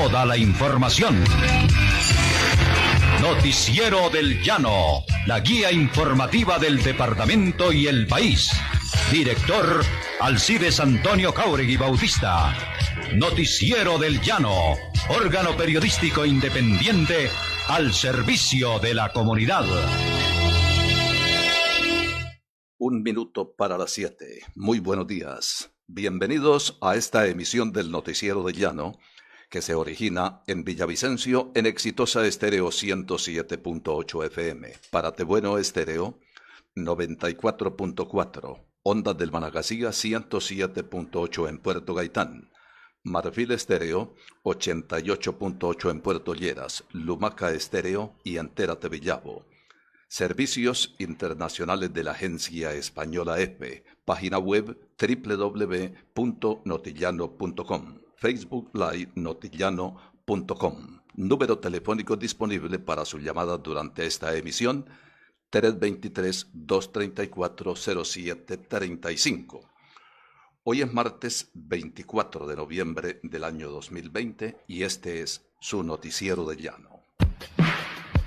Toda la información. Noticiero del Llano, la guía informativa del departamento y el país. Director Alcides Antonio Jáuregui Bautista. Noticiero del Llano, órgano periodístico independiente al servicio de la comunidad. 1 minuto para las 7. Muy buenos días. Bienvenidos a esta emisión del Noticiero del Llano, que se origina en Villavicencio en Exitosa Estéreo 107.8 FM, Paratebueno Estéreo 94.4, Ondas del Managasía 107.8 en Puerto Gaitán, Marfil Estéreo 88.8 en Puerto Lleras, Lumaca Estéreo y Entérate Villavo. Servicios internacionales de la agencia española EPE, página web www.notillano.com, Facebook Live notillano.com. Número telefónico disponible para su llamada durante esta emisión, 323-234-0735. Hoy es martes 24 de noviembre del año 2020 y este es su Noticiero del Llano.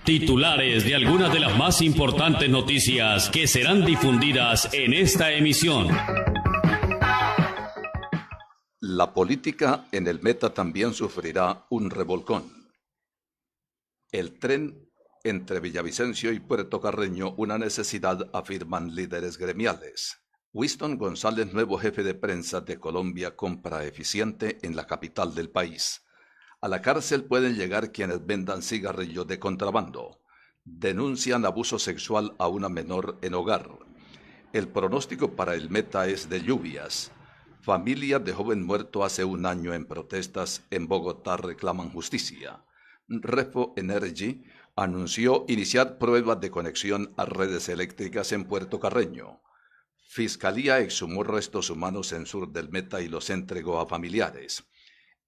Titulares de algunas de las más importantes noticias que serán difundidas en esta emisión. La política en el Meta también sufrirá un revolcón. El tren entre Villavicencio y Puerto Carreño, una necesidad, afirman líderes gremiales. Winston González, nuevo jefe de prensa de Colombia, compra eficiente en la capital del país. A la cárcel pueden llegar quienes vendan cigarrillos de contrabando. Denuncian abuso sexual a una menor en hogar. El pronóstico para el Meta es de lluvias. Familias de joven muerto hace 1 año en protestas en Bogotá reclaman justicia. Repo Energy anunció iniciar pruebas de conexión a redes eléctricas en Puerto Carreño. Fiscalía exhumó restos humanos en sur del Meta y los entregó a familiares.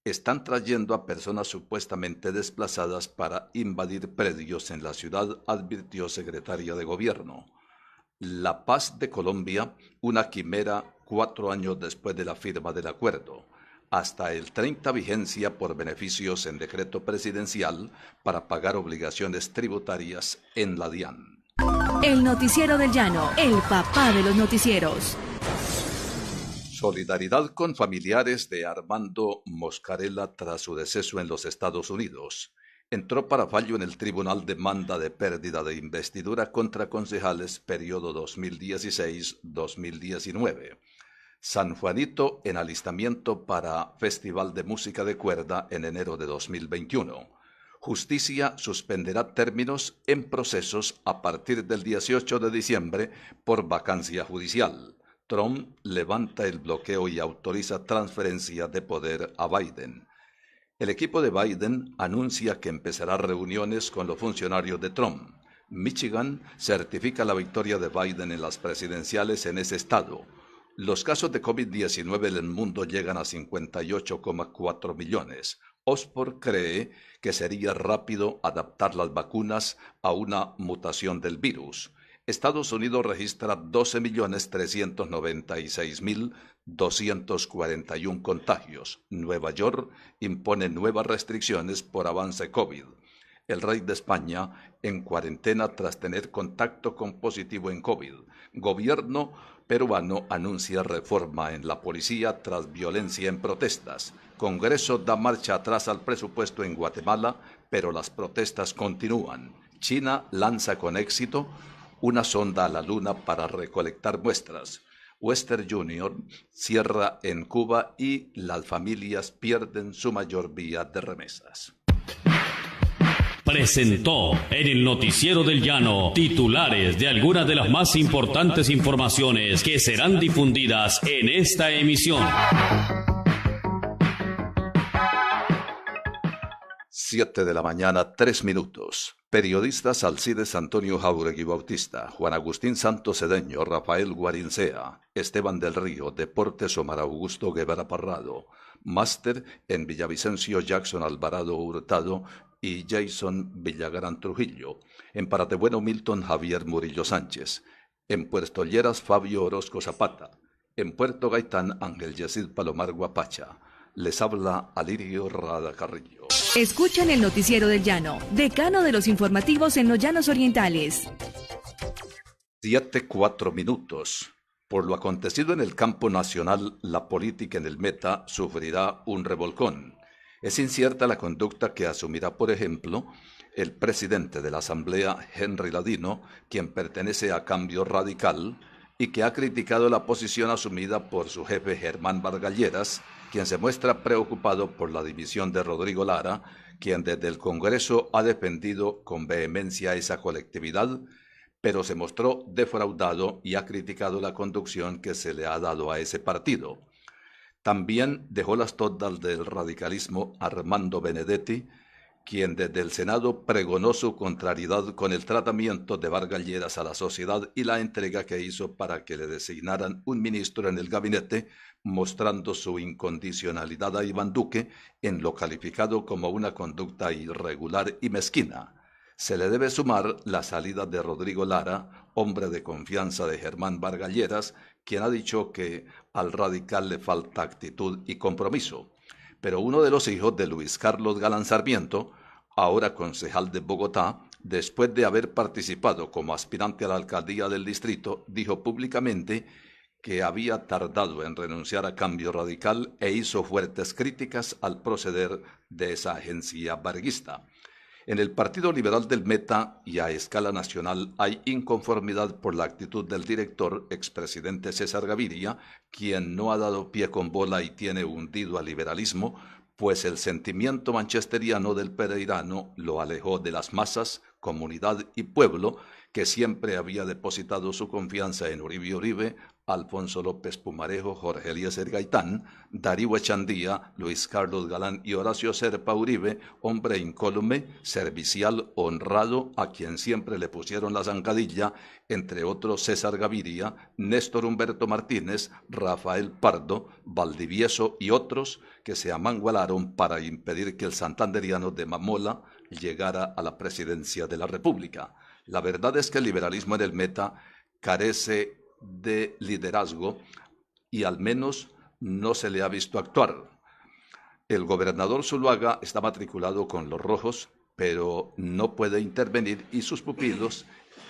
Están trayendo a personas supuestamente desplazadas para invadir predios en la ciudad, advirtió secretaria de Gobierno. La paz de Colombia, una quimera 4 años después de la firma del acuerdo. Hasta el 30 vigencia por beneficios en decreto presidencial para pagar obligaciones tributarias en la DIAN. El Noticiero del Llano, el papá de los noticieros. Solidaridad con familiares de Armando Moscarella tras su deceso en los Estados Unidos. Entró para fallo en el tribunal demanda de pérdida de investidura contra concejales periodo 2016-2019. San Juanito en alistamiento para Festival de Música de Cuerda en enero de 2021. Justicia suspenderá términos en procesos a partir del 18 de diciembre por vacancia judicial. Trump levanta el bloqueo y autoriza transferencia de poder a Biden. El equipo de Biden anuncia que empezará reuniones con los funcionarios de Trump. Michigan certifica la victoria de Biden en las presidenciales en ese estado. Los casos de COVID-19 en el mundo llegan a 58,4 millones. Oxford cree que sería rápido adaptar las vacunas a una mutación del virus. Estados Unidos registra 12.396.241 contagios. Nueva York impone nuevas restricciones por avance COVID. El rey de España en cuarentena tras tener contacto con positivo en COVID. Gobierno peruano anuncia reforma en la policía tras violencia en protestas. Congreso da marcha atrás al presupuesto en Guatemala, pero las protestas continúan. China lanza con éxito una sonda a la Luna para recolectar muestras. Western Union cierra en Cuba y las familias pierden su mayor vía de remesas. Presentó en el Noticiero del Llano titulares de algunas de las más importantes informaciones que serán difundidas en esta emisión. 7 de la mañana, 3 minutos. Periodistas Alcides Antonio Jáuregui Bautista, Juan Agustín Santos Cedeño, Rafael Guarincea, Esteban del Río, Deportes Omar Augusto Guevara Parrado, Máster en Villavicencio Jackson Alvarado Hurtado y Jason Villagrán Trujillo. En Paratebueno Milton Javier Murillo Sánchez. En Puerto Lleras Fabio Orozco Zapata. En Puerto Gaitán Ángel Yesid Palomar Guapacha. Les habla Alirio Rada Carrillo. Escuchan el Noticiero del Llano, decano de los informativos en los Llanos Orientales. 7:04. Por lo acontecido en el campo nacional, la política en el Meta sufrirá un revolcón. Es incierta la conducta que asumirá, por ejemplo, el presidente de la Asamblea, Henry Ladino, quien pertenece a Cambio Radical, y que ha criticado la posición asumida por su jefe Germán Vargas Lleras, quien se muestra preocupado por la división de Rodrigo Lara, quien desde el Congreso ha defendido con vehemencia esa colectividad, pero se mostró defraudado y ha criticado la conducción que se le ha dado a ese partido. También dejó las todas del radicalismo Armando Benedetti, quien desde el Senado pregonó su contrariedad con el tratamiento de Vargas Lleras a la sociedad y la entrega que hizo para que le designaran un ministro en el gabinete, mostrando su incondicionalidad a Iván Duque en lo calificado como una conducta irregular y mezquina. Se le debe sumar la salida de Rodrigo Lara, hombre de confianza de Germán Vargas Lleras, quien ha dicho que al radical le falta actitud y compromiso. Pero uno de los hijos de Luis Carlos Galán Sarmiento, ahora concejal de Bogotá, después de haber participado como aspirante a la alcaldía del distrito, dijo públicamente que había tardado en renunciar a Cambio Radical e hizo fuertes críticas al proceder de esa agencia varguista. En el Partido Liberal del Meta y a escala nacional hay inconformidad por la actitud del director, expresidente César Gaviria, quien no ha dado pie con bola y tiene hundido al liberalismo, pues el sentimiento manchesteriano del pereirano lo alejó de las masas, comunidad y pueblo, que siempre había depositado su confianza en Uribe Uribe, Alfonso López Pumarejo, Jorge Eliezer Gaitán, Darío Echandía, Luis Carlos Galán y Horacio Serpa Uribe, hombre incólume, servicial, honrado, a quien siempre le pusieron la zancadilla, entre otros César Gaviria, Néstor Humberto Martínez, Rafael Pardo, Valdivieso y otros que se amangualaron para impedir que el santanderiano de Mamola llegara a la presidencia de la República. La verdad es que el liberalismo en el Meta carece de liderazgo y al menos no se le ha visto actuar. El gobernador Zuluaga está matriculado con los rojos, pero no puede intervenir y sus pupilos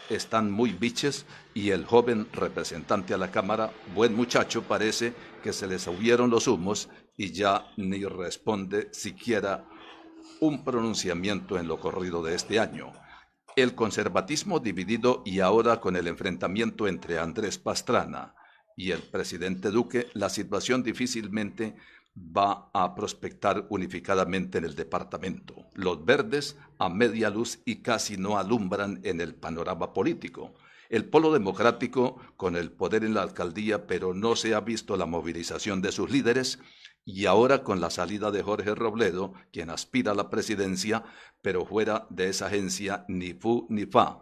están muy biches y el joven representante a la Cámara, buen muchacho, parece que se le subieron los humos y ya ni responde siquiera un pronunciamiento en lo corrido de este año. El conservatismo dividido y ahora con el enfrentamiento entre Andrés Pastrana y el presidente Duque, la situación difícilmente va a prospectar unificadamente en el departamento. Los verdes a media luz y casi no alumbran en el panorama político. El polo democrático con el poder en la alcaldía, pero no se ha visto la movilización de sus líderes, y ahora con la salida de Jorge Robledo, quien aspira a la presidencia, pero fuera de esa agencia ni fu ni fa,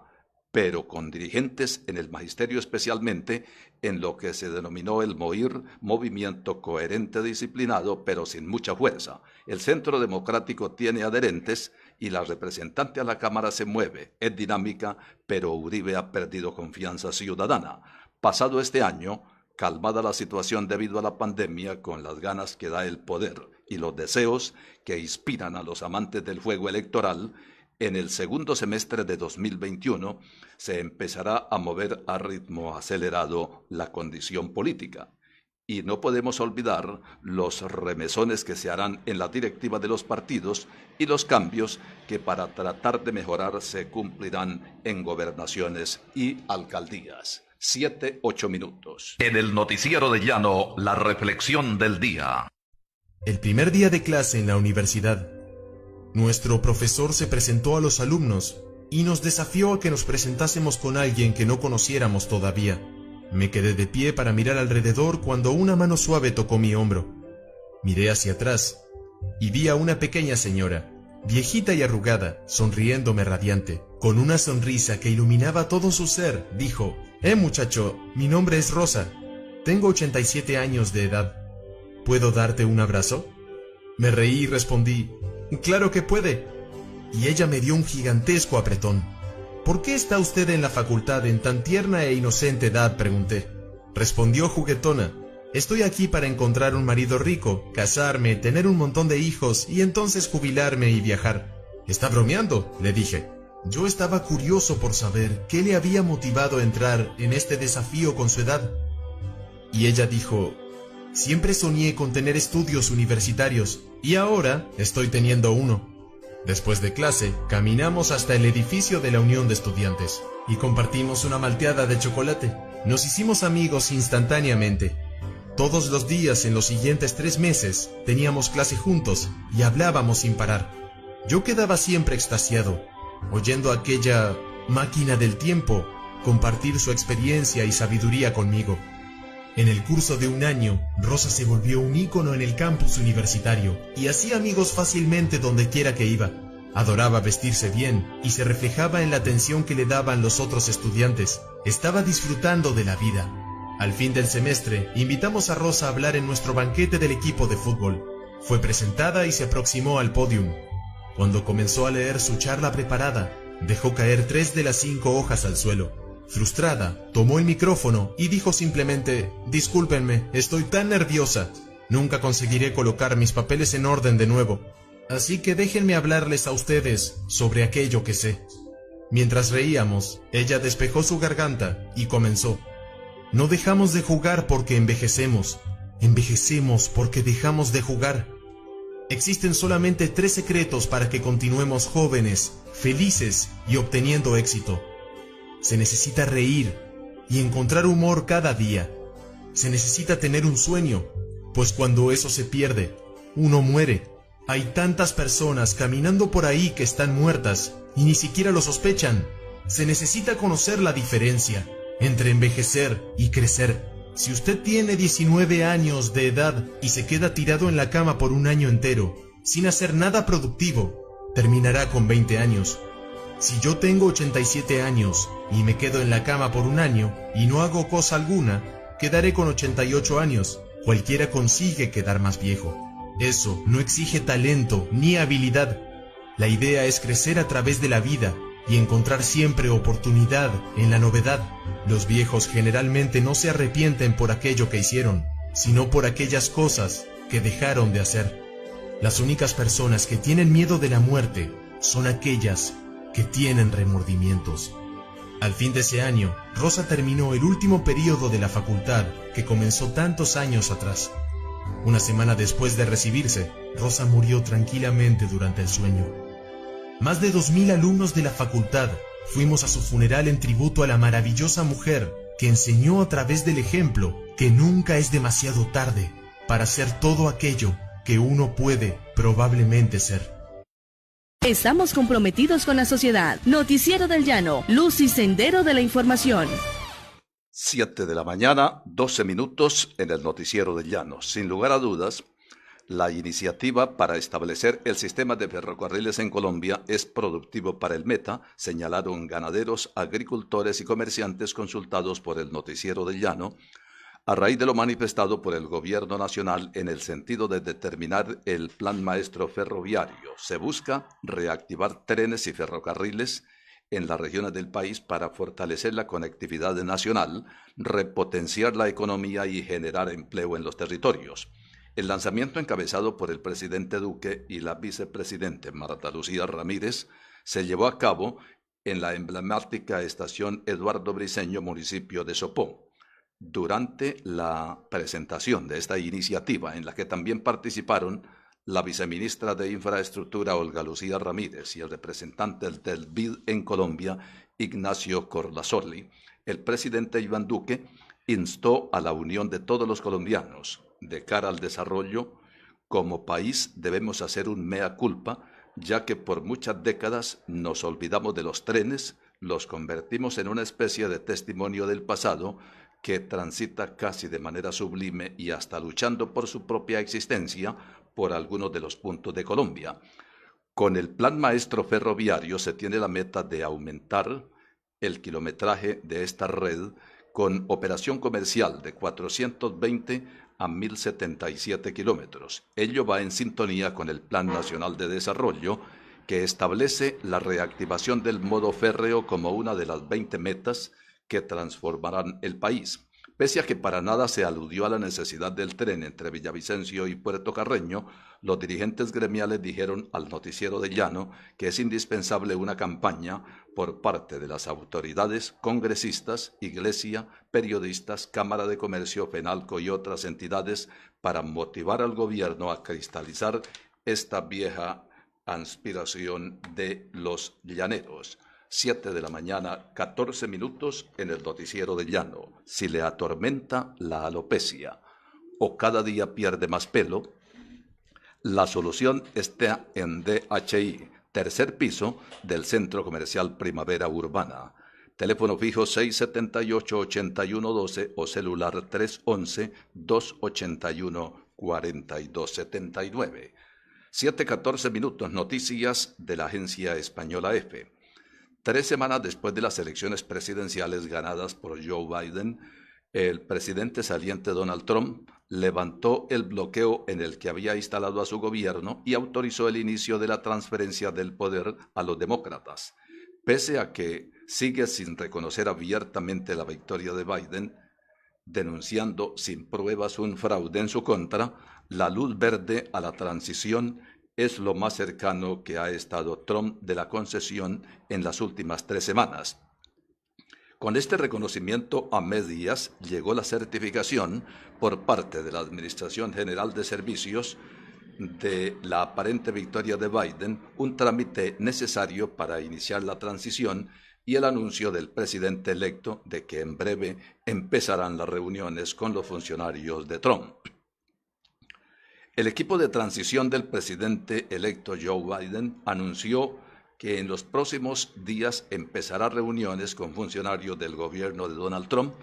pero con dirigentes en el magisterio especialmente en lo que se denominó el MOIR, Movimiento Coherente Disciplinado, pero sin mucha fuerza. El Centro Democrático tiene adherentes y la representante a la Cámara se mueve, es dinámica, pero Uribe ha perdido confianza ciudadana. Pasado este año, calmada la situación debido a la pandemia, con las ganas que da el poder y los deseos que inspiran a los amantes del juego electoral, en el segundo semestre de 2021 se empezará a mover a ritmo acelerado la condición política. Y no podemos olvidar los remesones que se harán en la directiva de los partidos y los cambios que para tratar de mejorar se cumplirán en gobernaciones y alcaldías. 7:08. En el Noticiero de Llano, la reflexión del día. El primer día de clase en la universidad, nuestro profesor se presentó a los alumnos y nos desafió a que nos presentásemos con alguien que no conociéramos todavía. Me quedé de pie para mirar alrededor cuando una mano suave tocó mi hombro. Miré hacia atrás y vi a una pequeña señora, viejita y arrugada, sonriéndome radiante. Con una sonrisa que iluminaba todo su ser, dijo: muchacho, mi nombre es Rosa. Tengo 87 años de edad. ¿Puedo darte un abrazo? Me reí y respondí: claro que puede. Y ella me dio un gigantesco apretón. ¿Por qué está usted en la facultad en tan tierna e inocente edad?, pregunté. Respondió juguetona: Estoy aquí para encontrar un marido rico, casarme, tener un montón de hijos y entonces jubilarme y viajar. ¿Está bromeando?, le dije. Yo estaba curioso por saber qué le había motivado a entrar en este desafío con su edad. Y ella dijo: siempre soñé con tener estudios universitarios y ahora estoy teniendo uno. Después de clase, caminamos hasta el edificio de la Unión de Estudiantes y compartimos una malteada de chocolate. Nos hicimos amigos instantáneamente. Todos los días en los siguientes 3 meses teníamos clase juntos y hablábamos sin parar. Yo quedaba siempre extasiado, oyendo a aquella máquina del tiempo compartir su experiencia y sabiduría conmigo. En el curso de un año, Rosa se volvió un ícono en el campus universitario y hacía amigos fácilmente donde quiera que iba. Adoraba vestirse bien y se reflejaba en la atención que le daban los otros estudiantes. Estaba disfrutando de la vida. Al fin del semestre, invitamos a Rosa a hablar en nuestro banquete del equipo de fútbol. Fue presentada y se aproximó al podium. Cuando comenzó a leer su charla preparada, dejó caer 3 de las 5 hojas al suelo. Frustrada, tomó el micrófono y dijo simplemente: discúlpenme, estoy tan nerviosa. Nunca conseguiré colocar mis papeles en orden de nuevo. Así que déjenme hablarles a ustedes sobre aquello que sé. Mientras reíamos, ella despejó su garganta y comenzó: no dejamos de jugar porque envejecemos. Envejecemos porque dejamos de jugar. Existen solamente 3 secretos para que continuemos jóvenes, felices y obteniendo éxito. Se necesita reír y encontrar humor cada día. Se necesita tener un sueño, pues cuando eso se pierde, uno muere. Hay tantas personas caminando por ahí que están muertas y ni siquiera lo sospechan. Se necesita conocer la diferencia entre envejecer y crecer. Si usted tiene 19 años de edad y se queda tirado en la cama por un año entero, sin hacer nada productivo, terminará con 20 años. Si yo tengo 87 años y me quedo en la cama por un año y no hago cosa alguna, quedaré con 88 años. Cualquiera consigue quedar más viejo. Eso no exige talento ni habilidad. La idea es crecer a través de la vida y encontrar siempre oportunidad en la novedad. Los viejos generalmente no se arrepienten por aquello que hicieron, sino por aquellas cosas que dejaron de hacer. Las únicas personas que tienen miedo de la muerte son aquellas que tienen remordimientos. Al fin de ese año, Rosa terminó el último periodo de la facultad que comenzó tantos años atrás. Una semana después de recibirse, Rosa murió tranquilamente durante el sueño. Más de 2000 alumnos de la facultad fuimos a su funeral en tributo a la maravillosa mujer que enseñó a través del ejemplo que nunca es demasiado tarde para ser todo aquello que uno puede probablemente ser. Estamos comprometidos con la sociedad. Noticiero del Llano, luz y sendero de la información. 7 de la mañana, 12 minutos en el Noticiero del Llano. Sin lugar a dudas, la iniciativa para establecer el sistema de ferrocarriles en Colombia es productivo para el Meta, señalaron ganaderos, agricultores y comerciantes consultados por el Noticiero del Llano, a raíz de lo manifestado por el Gobierno Nacional en el sentido de determinar el Plan Maestro Ferroviario. Se busca reactivar trenes y ferrocarriles en las regiones del país para fortalecer la conectividad nacional, repotenciar la economía y generar empleo en los territorios. El lanzamiento, encabezado por el presidente Duque y la vicepresidente Marta Lucía Ramírez, se llevó a cabo en la emblemática estación Eduardo Briceño, municipio de Sopó. Durante la presentación de esta iniciativa, en la que también participaron la viceministra de Infraestructura Olga Lucía Ramírez y el representante del BID en Colombia, Ignacio Cordazoli, el presidente Iván Duque instó a la unión de todos los colombianos. De cara al desarrollo, como país debemos hacer un mea culpa, ya que por muchas décadas nos olvidamos de los trenes, los convertimos en una especie de testimonio del pasado que transita casi de manera sublime y hasta luchando por su propia existencia por algunos de los puntos de Colombia. Con el Plan Maestro Ferroviario se tiene la meta de aumentar el kilometraje de esta red con operación comercial de 420 a 1077 kilómetros. Ello va en sintonía con el Plan Nacional de Desarrollo, que establece la reactivación del modo férreo como una de las 20 metas que transformarán el país. Pese a que para nada se aludió a la necesidad del tren entre Villavicencio y Puerto Carreño, los dirigentes gremiales dijeron al Noticiero del Llano que es indispensable una campaña por parte de las autoridades, congresistas, iglesia, periodistas, Cámara de Comercio, FENALCO y otras entidades para motivar al gobierno a cristalizar esta vieja aspiración de los llaneros. 7 de la mañana, 14 minutos en el Noticiero del Llano. Si le atormenta la alopecia o cada día pierde más pelo, la solución está en DHI, tercer piso del Centro Comercial Primavera Urbana. Teléfono fijo 678-8112 o celular 311-281-4279. 7:14 minutos, noticias de la agencia española EFE. 3 semanas después de las elecciones presidenciales ganadas por Joe Biden, el presidente saliente Donald Trump levantó el bloqueo en el que había instalado a su gobierno y autorizó el inicio de la transferencia del poder a los demócratas. Pese a que sigue sin reconocer abiertamente la victoria de Biden, denunciando sin pruebas un fraude en su contra, la luz verde a la transición es lo más cercano que ha estado Trump de la concesión en las últimas 3 semanas. Con este reconocimiento a medias llegó la certificación por parte de la Administración General de Servicios de la aparente victoria de Biden, un trámite necesario para iniciar la transición y el anuncio del presidente electo de que en breve empezarán las reuniones con los funcionarios de Trump. El equipo de transición del presidente electo Joe Biden anunció que en los próximos días empezará reuniones con funcionarios del gobierno de Donald Trump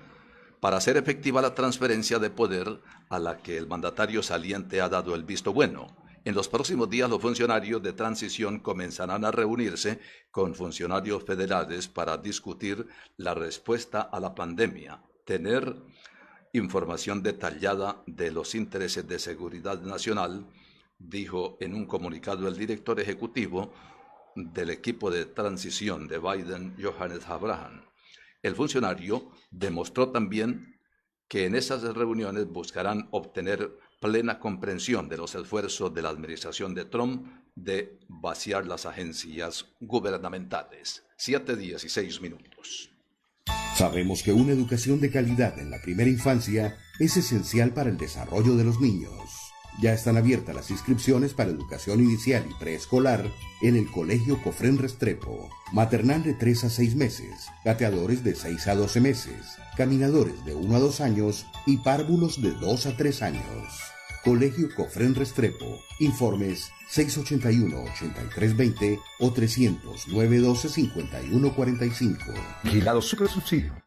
para hacer efectiva la transferencia de poder a la que el mandatario saliente ha dado el visto bueno. En los próximos días los funcionarios de transición comenzarán a reunirse con funcionarios federales para discutir la respuesta a la pandemia, tener información detallada de los intereses de seguridad nacional, dijo en un comunicado el director ejecutivo del equipo de transición de Biden, Johannes Abraham. El funcionario demostró también que en esas reuniones buscarán obtener plena comprensión de los esfuerzos de la administración de Trump de vaciar las agencias gubernamentales. 7:16 minutos. Sabemos que una educación de calidad en la primera infancia es esencial para el desarrollo de los niños. Ya están abiertas las inscripciones para educación inicial y preescolar en el Colegio Cofrén Restrepo. Maternal de 3 a 6 meses, gateadores de 6 a 12 meses, caminadores de 1 a 2 años y párvulos de 2 a 3 años. Colegio Cofrén Restrepo. Informes 681-8320 o 300-912-5145. Vigilado Supersubsidio.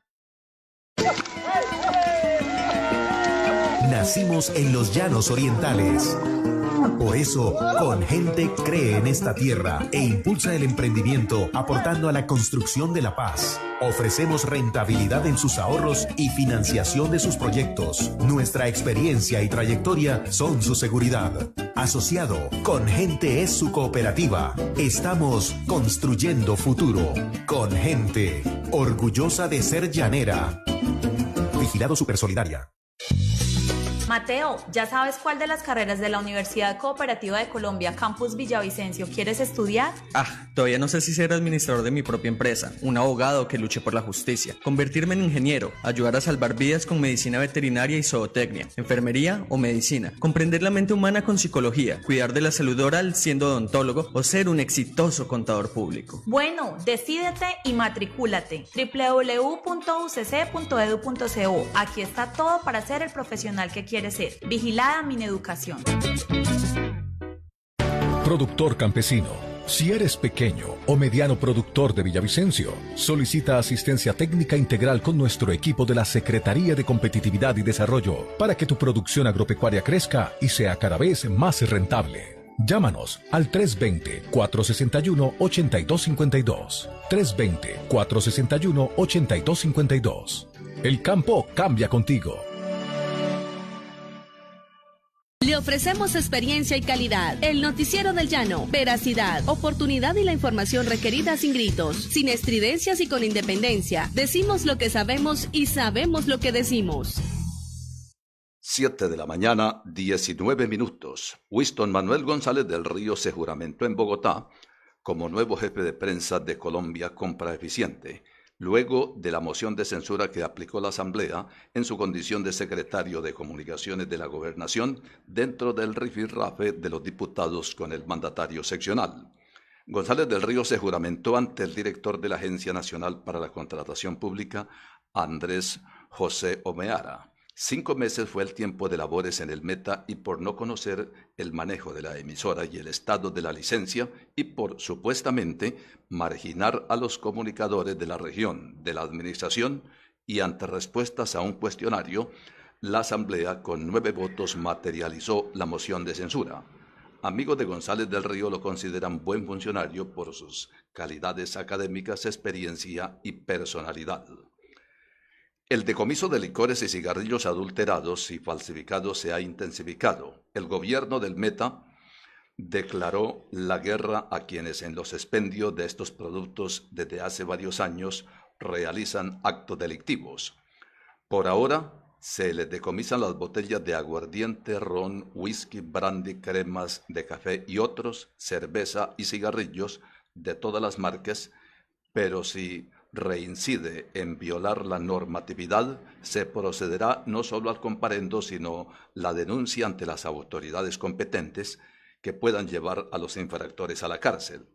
Nacimos en los llanos orientales. Por eso, Con Gente cree en esta tierra e impulsa el emprendimiento aportando a la construcción de la paz. Ofrecemos rentabilidad en sus ahorros y financiación de sus proyectos. Nuestra experiencia y trayectoria son su seguridad. Asociado, Con Gente es su cooperativa. Estamos construyendo futuro. Con Gente, orgullosa de ser llanera. Vigilado Supersolidaria. Mateo, ¿ya sabes cuál de las carreras de la Universidad Cooperativa de Colombia, Campus Villavicencio, quieres estudiar? Todavía no sé si ser administrador de mi propia empresa, un abogado que luche por la justicia, convertirme en ingeniero, ayudar a salvar vidas con medicina veterinaria y zootecnia, enfermería o medicina, comprender la mente humana con psicología, cuidar de la salud oral siendo odontólogo o ser un exitoso contador público. Bueno, decídete y matricúlate. www.ucc.edu.co. Aquí está todo para ser el profesional que quieres ser. Vigilada Mineducación. Productor campesino. Si eres pequeño o mediano productor de Villavicencio, solicita asistencia técnica integral con nuestro equipo de la Secretaría de Competitividad y Desarrollo para que tu producción agropecuaria crezca y sea cada vez más rentable. Llámanos al 320-461-8252. 320-461-8252. El campo cambia contigo. Le ofrecemos experiencia y calidad. El Noticiero del Llano. Veracidad, oportunidad y la información requerida sin gritos, sin estridencias y con independencia. Decimos lo que sabemos y sabemos lo que decimos. 7 de la mañana, 19 minutos. Winston Manuel González del Río se juramentó en Bogotá como nuevo jefe de prensa de Colombia Compra Eficiente, luego de la moción de censura que aplicó la Asamblea en su condición de secretario de Comunicaciones de la Gobernación dentro del rifirrafe de los diputados con el mandatario seccional. González del Río se juramentó ante el director de la Agencia Nacional para la Contratación Pública, Andrés José Omeara. 5 meses fue el tiempo de labores en el Meta y por no conocer el manejo de la emisora y el estado de la licencia y por supuestamente marginar a los comunicadores de la región de la administración y ante respuestas a un cuestionario, la Asamblea con 9 votos materializó la moción de censura. Amigos de González del Río lo consideran buen funcionario por sus calidades académicas, experiencia y personalidad. El decomiso de licores y cigarrillos adulterados y falsificados se ha intensificado. El gobierno del Meta declaró la guerra a quienes en los expendios de estos productos desde hace varios años realizan actos delictivos. Por ahora, se les decomisan las botellas de aguardiente, ron, whisky, brandy, cremas de café y otros, cerveza y cigarrillos de todas las marcas, pero si reincide en violar la normatividad, se procederá no solo al comparendo, sino la denuncia ante las autoridades competentes que puedan llevar a los infractores a la cárcel.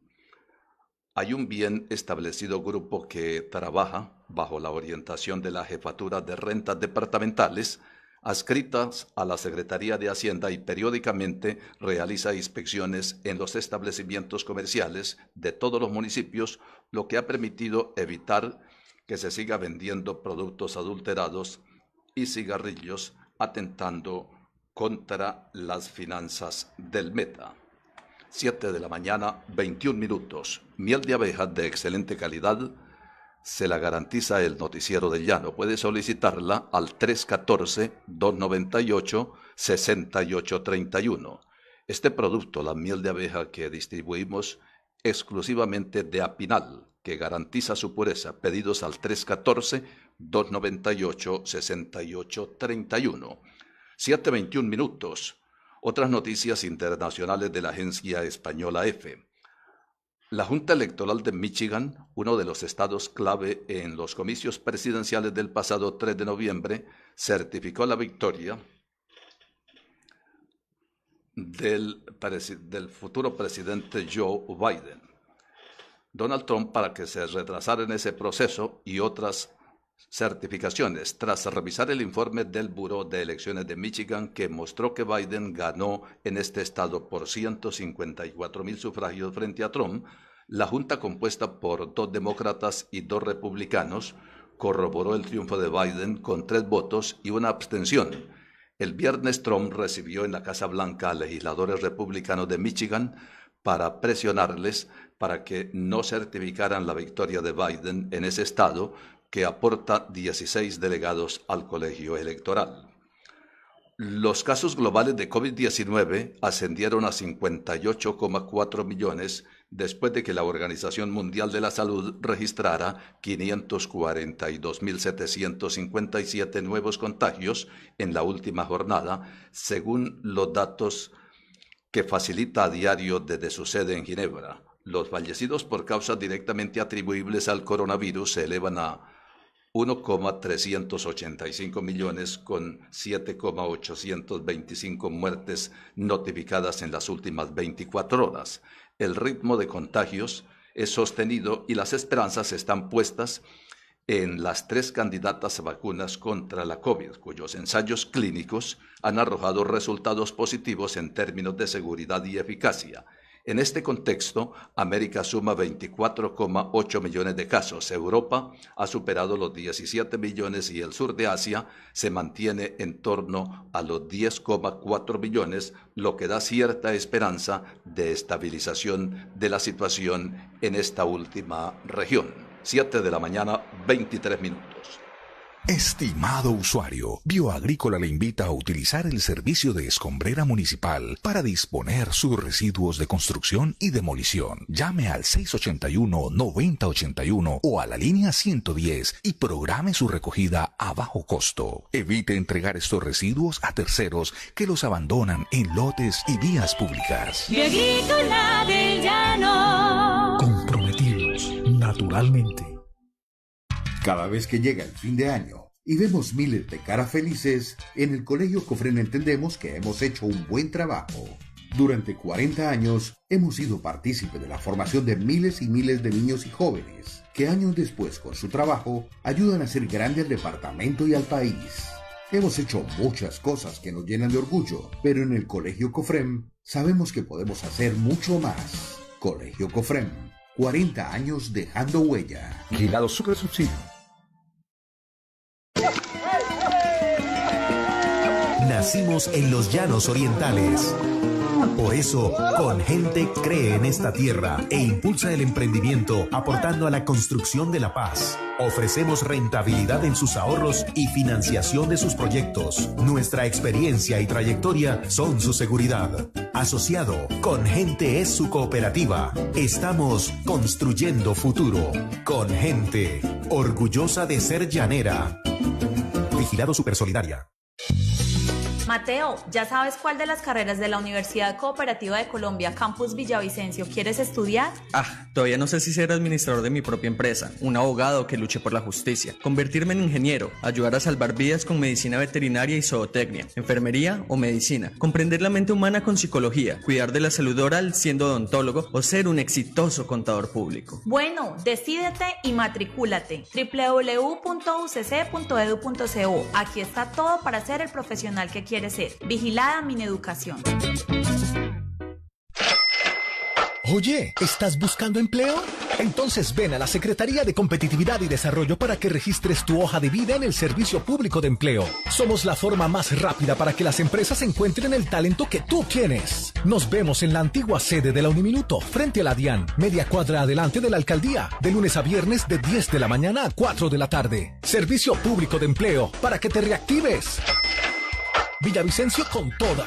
Hay un bien establecido grupo que trabaja bajo la orientación de la Jefatura de Rentas Departamentales, adscritas a la Secretaría de Hacienda y periódicamente realiza inspecciones en los establecimientos comerciales de todos los municipios, lo que ha permitido evitar que se siga vendiendo productos adulterados y cigarrillos, atentando contra las finanzas del Meta. 7 de la mañana, 21 minutos. Miel de abeja de excelente calidad se la garantiza el Noticiero del Llano. Puede solicitarla al 314-298-6831. Este producto, la miel de abeja que distribuimos exclusivamente de Apinal, que garantiza su pureza. Pedidos al 314-298-6831. 7:21 minutos. Otras noticias internacionales de la agencia española EFE. La Junta Electoral de Michigan, uno de los estados clave en los comicios presidenciales del pasado 3 de noviembre, certificó la victoria del futuro presidente Joe Biden. Donald Trump, para que se retrasara en ese proceso y otras certificaciones, tras revisar el informe del Buró de Elecciones de Michigan que mostró que Biden ganó en este estado por 154,000 sufragios frente a Trump, la Junta, compuesta por 2 demócratas y 2 republicanos, corroboró el triunfo de Biden con 3 votos y 1 abstención. El viernes Trump recibió en la Casa Blanca a legisladores republicanos de Michigan para presionarles para que no certificaran la victoria de Biden en ese estado, que aporta 16 delegados al colegio electoral. Los casos globales de COVID-19 ascendieron a 58,4 millones después de que la Organización Mundial de la Salud registrara 542.757 nuevos contagios en la última jornada, según los datos que facilita a diario desde su sede en Ginebra. Los fallecidos por causas directamente atribuibles al coronavirus se elevan a 1,385 millones con 7,825 muertes notificadas en las últimas 24 horas. El ritmo de contagios es sostenido y las esperanzas están puestas en las 3 candidatas a vacunas contra la COVID, cuyos ensayos clínicos han arrojado resultados positivos en términos de seguridad y eficacia. En este contexto, América suma 24,8 millones de casos, Europa ha superado los 17 millones y el sur de Asia se mantiene en torno a los 10,4 millones, lo que da cierta esperanza de estabilización de la situación en esta última región. 7 de la mañana, 23 minutos. Estimado usuario, Bioagrícola le invita a utilizar el servicio de escombrera municipal para disponer sus residuos de construcción y demolición. Llame al 681-9081 o a la línea 110 y programe su recogida a bajo costo. Evite entregar estos residuos a terceros que los abandonan en lotes y vías públicas. Bioagrícola del Llano. Comprometidos, naturalmente. Cada vez que llega el fin de año y vemos miles de caras felices, en el Colegio Cofrén entendemos que hemos hecho un buen trabajo. Durante 40 años hemos sido partícipes de la formación de miles y miles de niños y jóvenes que años después con su trabajo ayudan a hacer grande al departamento y al país. Hemos hecho muchas cosas que nos llenan de orgullo, pero en el Colegio Cofrén sabemos que podemos hacer mucho más. Colegio Cofrén, 40 años dejando huella. Vigilado Supersubsidio. Nacimos en los Llanos Orientales. Por eso, Con Gente cree en esta tierra e impulsa el emprendimiento aportando a la construcción de la paz. Ofrecemos rentabilidad en sus ahorros y financiación de sus proyectos. Nuestra experiencia y trayectoria son su seguridad. Asociado, Con Gente es su cooperativa. Estamos construyendo futuro. Con Gente, orgullosa de ser llanera. Vigilado Supersolidaria. Mateo, ¿ya sabes cuál de las carreras de la Universidad Cooperativa de Colombia, Campus Villavicencio, quieres estudiar? Todavía no sé si ser administrador de mi propia empresa, un abogado que luche por la justicia, convertirme en ingeniero, ayudar a salvar vidas con medicina veterinaria y zootecnia, enfermería o medicina, comprender la mente humana con psicología, cuidar de la salud oral siendo odontólogo o ser un exitoso contador público. Bueno, decídete y matricúlate. www.ucc.edu.co. Aquí está todo para ser el profesional que quieres ser. Vigilada Mineducación. Oye, ¿estás buscando empleo? Entonces ven a la Secretaría de Competitividad y Desarrollo para que registres tu hoja de vida en el Servicio Público de Empleo. Somos la forma más rápida para que las empresas encuentren el talento que tú tienes. Nos vemos en la antigua sede de la Uniminuto, frente a la DIAN, media cuadra adelante de la Alcaldía, de lunes a viernes de 10 de la mañana a 4 de la tarde. Servicio Público de Empleo, para que te reactives. Villavicencio con toda.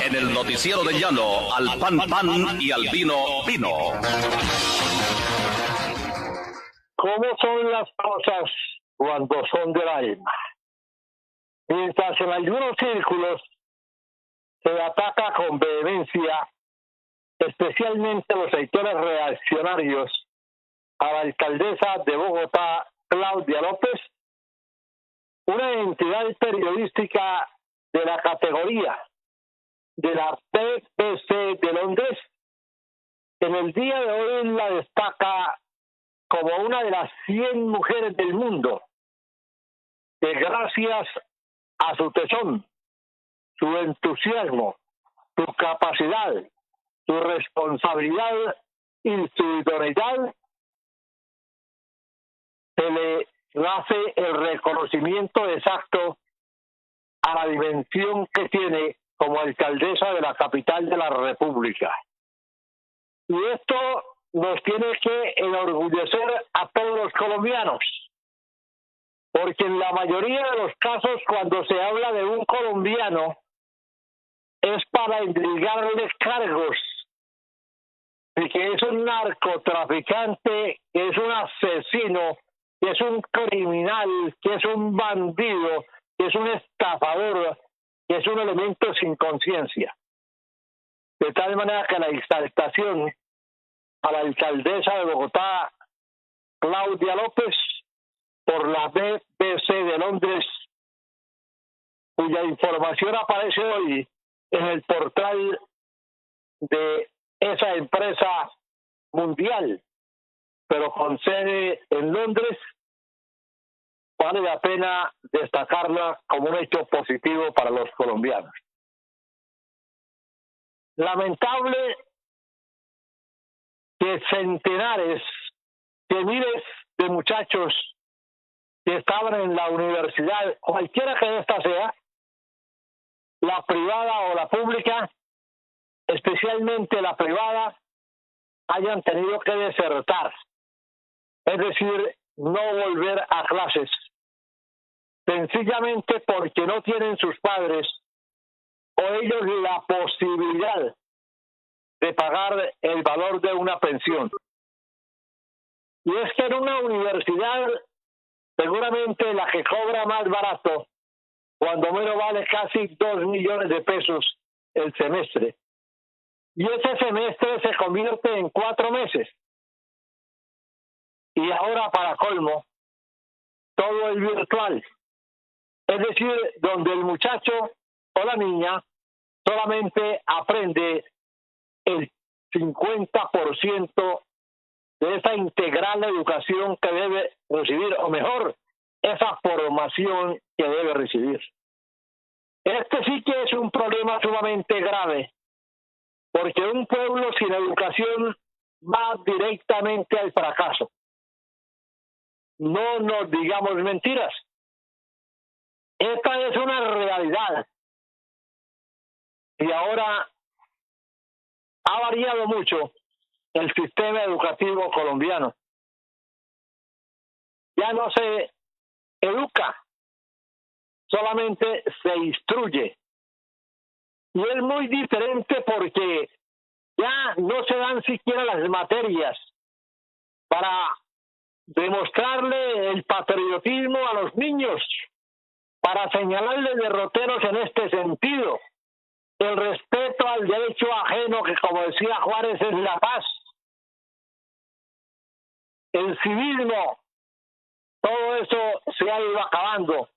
En el noticiero del llano, al pan pan y al vino vino. ¿Cómo son las cosas cuando son del alma? Mientras en algunos círculos se ataca con vehemencia, especialmente los sectores reaccionarios, a la alcaldesa de Bogotá, Claudia López, una entidad periodística de la categoría de la BBC de Londres, en el día de hoy la destaca como una de las 100 mujeres del mundo, que gracias a su tesón, su entusiasmo, su capacidad, su responsabilidad y su idoneidad, se le hace el reconocimiento exacto a la dimensión que tiene como alcaldesa de la capital de la República. Y esto nos tiene que enorgullecer a todos los colombianos, porque en la mayoría de los casos cuando se habla de un colombiano es para endilgarle cargos de que es un narcotraficante, que es un asesino, que es un criminal, que es un bandido, que es un estafador, que es un elemento sin conciencia. De tal manera que la exaltación a la alcaldesa de Bogotá, Claudia López, por la BBC de Londres, cuya información aparece hoy en el portal de esa empresa mundial, pero con sede en Londres, vale la pena destacarla como un hecho positivo para los colombianos. Lamentable que centenares de miles de muchachos que estaban en la universidad, cualquiera que ésta sea, la privada o la pública, especialmente la privada, hayan tenido que desertar es decir, no volver a clases, sencillamente porque no tienen sus padres o ellos la posibilidad de pagar el valor de una pensión. Y es que en una universidad, seguramente la que cobra más barato, cuando menos vale casi 2 millones de pesos el semestre. Y ese semestre se convierte en 4 meses. Y ahora, para colmo, todo es virtual. Es decir, donde el muchacho o la niña solamente aprende el 50% de esa integral educación que debe recibir, o mejor, esa formación que debe recibir. Este sí que es un problema sumamente grave, porque un pueblo sin educación va directamente al fracaso. No nos digamos mentiras. Esta es una realidad. Y ahora ha variado mucho el sistema educativo colombiano. Ya no se educa, solamente se instruye. Y es muy diferente porque ya no se dan siquiera las materias para demostrarle el patriotismo a los niños, para señalarles derroteros en este sentido. El respeto al derecho ajeno, que como decía Juárez, es la paz. El civismo, todo eso se ha ido acabando.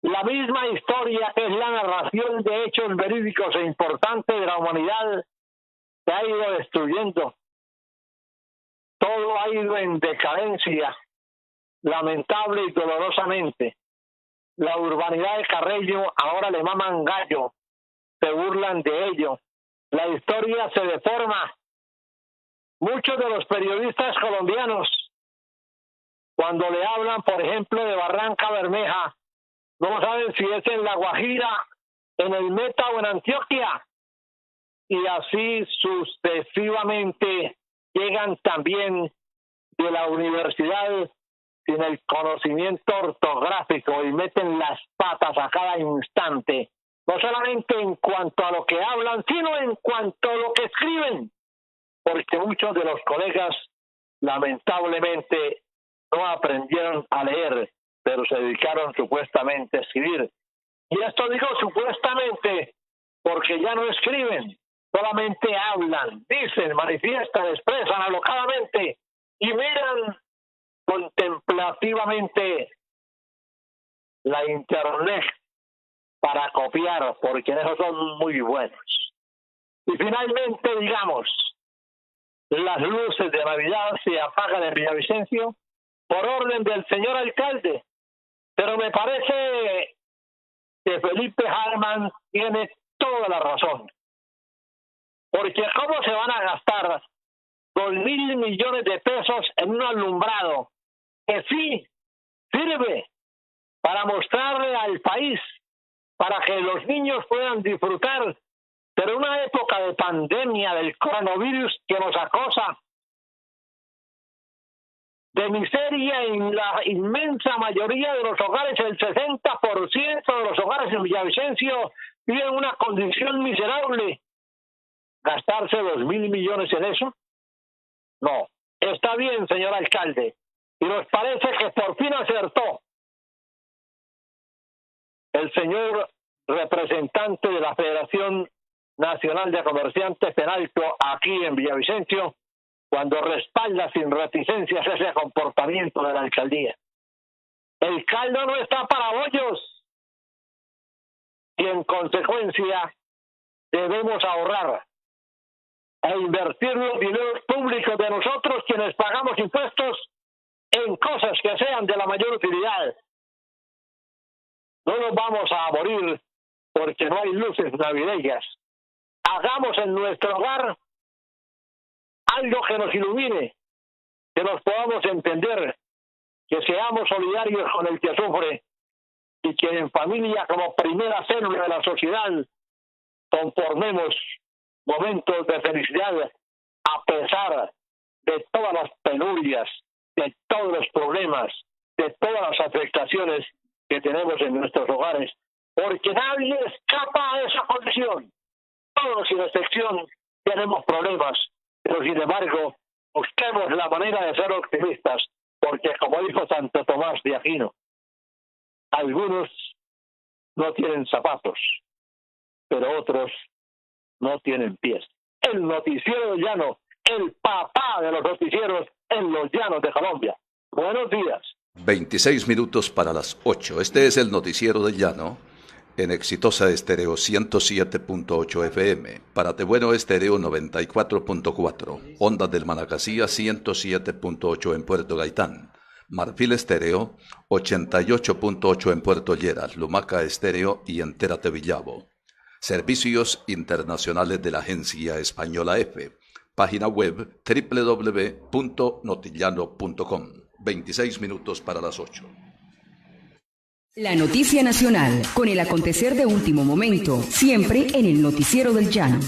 La misma historia, que es la narración de hechos verídicos e importantes de la humanidad, se ha ido destruyendo. Todo ha ido en decadencia, lamentable y dolorosamente. La urbanidad de Carreño ahora le maman gallo, se burlan de ello. La historia se deforma. Muchos de los periodistas colombianos, cuando le hablan, por ejemplo, de Barranca Bermeja, no saben si es en La Guajira, en el Meta o en Antioquia. Y así sucesivamente llegan también de la universidad sin el conocimiento ortográfico y meten las patas a cada instante, no solamente en cuanto a lo que hablan, sino en cuanto a lo que escriben, porque muchos de los colegas lamentablemente no aprendieron a leer, pero se dedicaron supuestamente a escribir. Y esto digo supuestamente porque ya no escriben, solamente hablan, dicen, manifiestan, expresan alocadamente y miran contemplativamente la internet para copiar, porque en eso son muy buenos. Y finalmente, digamos, las luces de Navidad se apagan en Villavicencio por orden del señor alcalde, pero me parece que Felipe Harman tiene toda la razón, porque ¿cómo se van a gastar 2.000 millones de pesos en un alumbrado que sí sirve para mostrarle al país, para que los niños puedan disfrutar, pero en una época de pandemia del coronavirus que nos acosa, de miseria en la inmensa mayoría de los hogares, el 60% de los hogares en Villavicencio viven en una condición miserable? ¿Gastarse 2.000 millones en eso? No. Está bien, señor alcalde, y nos parece que por fin acertó el señor representante de la Federación Nacional de Comerciantes Penalco aquí en Villavicencio, cuando respalda sin reticencias ese comportamiento de la alcaldía. El caldo no está para bollos y en consecuencia debemos ahorrar e invertir los dineros públicos de nosotros, quienes pagamos impuestos, en cosas que sean de la mayor utilidad. No nos vamos a morir porque no hay luces navideñas. Hagamos en nuestro hogar algo que nos ilumine, que nos podamos entender, que seamos solidarios con el que sufre y que en familia, como primera célula de la sociedad, conformemos momentos de felicidad a pesar de todas las penurias de todos los problemas, de todas las afectaciones que tenemos en nuestros hogares, porque nadie escapa a esa condición. Todos, sin excepción, tenemos problemas, pero sin embargo, busquemos la manera de ser optimistas, porque como dijo Santo Tomás de Aquino, algunos no tienen zapatos, pero otros no tienen pies. El noticiero del llano, el papá de los noticieros en los llanos de Colombia. Buenos días. 26 minutos para las 8. Este es el noticiero del llano en Exitosa Estéreo 107.8 FM, para Tebueno Estéreo 94.4, Ondas del Manacasía 107.8 en Puerto Gaitán, Marfil Estéreo 88.8 en Puerto Lleras, Lumaca Estéreo y Entérate Villavo. Servicios internacionales de la Agencia Española F. Página web www.notillano.com. 26 minutos para las 8. La noticia nacional, con el acontecer de último momento, siempre en el Noticiero del Llano.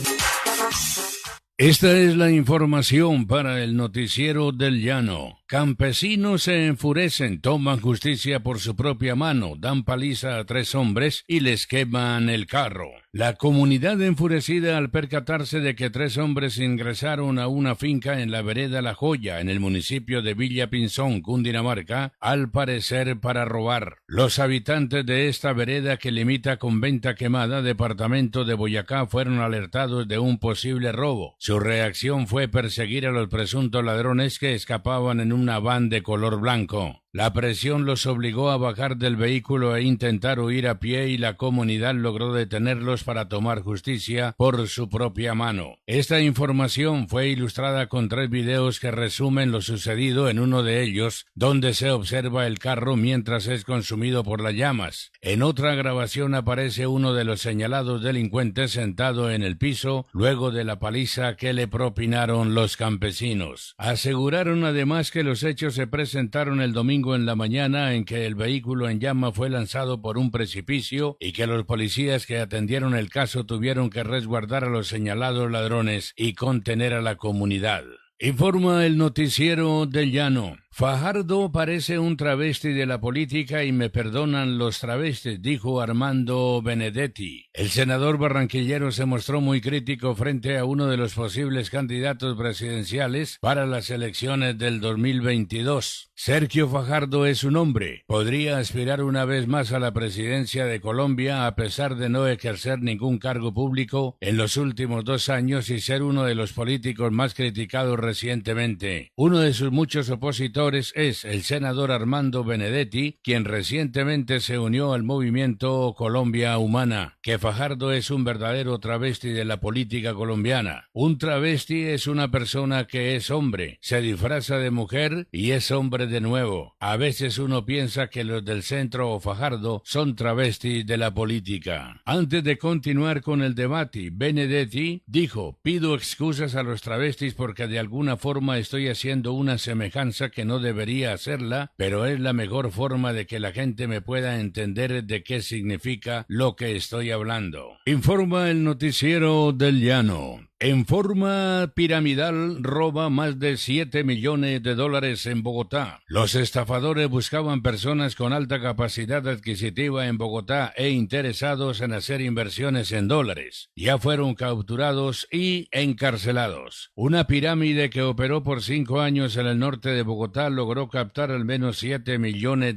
Esta es la información para el Noticiero del Llano. Campesinos se enfurecen, toman justicia por su propia mano, dan paliza a 3 hombres y les queman el carro. La comunidad enfurecida al percatarse de que 3 hombres ingresaron a una finca en la vereda La Joya, en el municipio de Villa Pinzón, Cundinamarca, al parecer para robar. Los habitantes de esta vereda que limita con Venta Quemada, departamento de Boyacá, fueron alertados de un posible robo. Su reacción fue perseguir a los presuntos ladrones que escapaban en una van de color blanco. La presión los obligó a bajar del vehículo e intentar huir a pie y la comunidad logró detenerlos para tomar justicia por su propia mano. Esta información fue ilustrada con 3 videos que resumen lo sucedido, en uno de ellos, donde se observa el carro mientras es consumido por las llamas. En otra grabación aparece uno de los señalados delincuentes sentado en el piso luego de la paliza que le propinaron los campesinos. Aseguraron además que los hechos se presentaron el domingo en la mañana, en que el vehículo en llama fue lanzado por un precipicio y que los policías que atendieron el caso tuvieron que resguardar a los señalados ladrones y contener a la comunidad. Informa el Noticiero del Llano. Fajardo parece un travesti de la política y me perdonan los travestis, dijo Armando Benedetti. El senador barranquillero se mostró muy crítico frente a uno de los posibles candidatos presidenciales para las elecciones del 2022. Sergio Fajardo es un hombre. Podría aspirar una vez más a la presidencia de Colombia a pesar de no ejercer ningún cargo público en los últimos 2 años y ser uno de los políticos más criticados recientemente. Uno de sus muchos opositores es el senador Armando Benedetti, quien recientemente se unió al movimiento Colombia Humana. Que Fajardo es un verdadero travesti de la política colombiana. Un travesti es una persona que es hombre, se disfraza de mujer y es hombre de nuevo. A veces uno piensa que los del centro o Fajardo son travestis de la política. Antes de continuar con el debate, Benedetti dijo: pido excusas a los travestis porque de alguna forma estoy haciendo una semejanza que no debería hacerla, pero es la mejor forma de que la gente me pueda entender de qué significa lo que estoy hablando. Informa el Noticiero del Llano. En forma piramidal roba más de $7 millones en Bogotá. Los estafadores buscaban personas con alta capacidad adquisitiva en Bogotá e interesados en hacer inversiones en dólares. Ya fueron capturados y encarcelados. Una pirámide que operó por 5 años en el norte de Bogotá logró captar al menos $7 millones.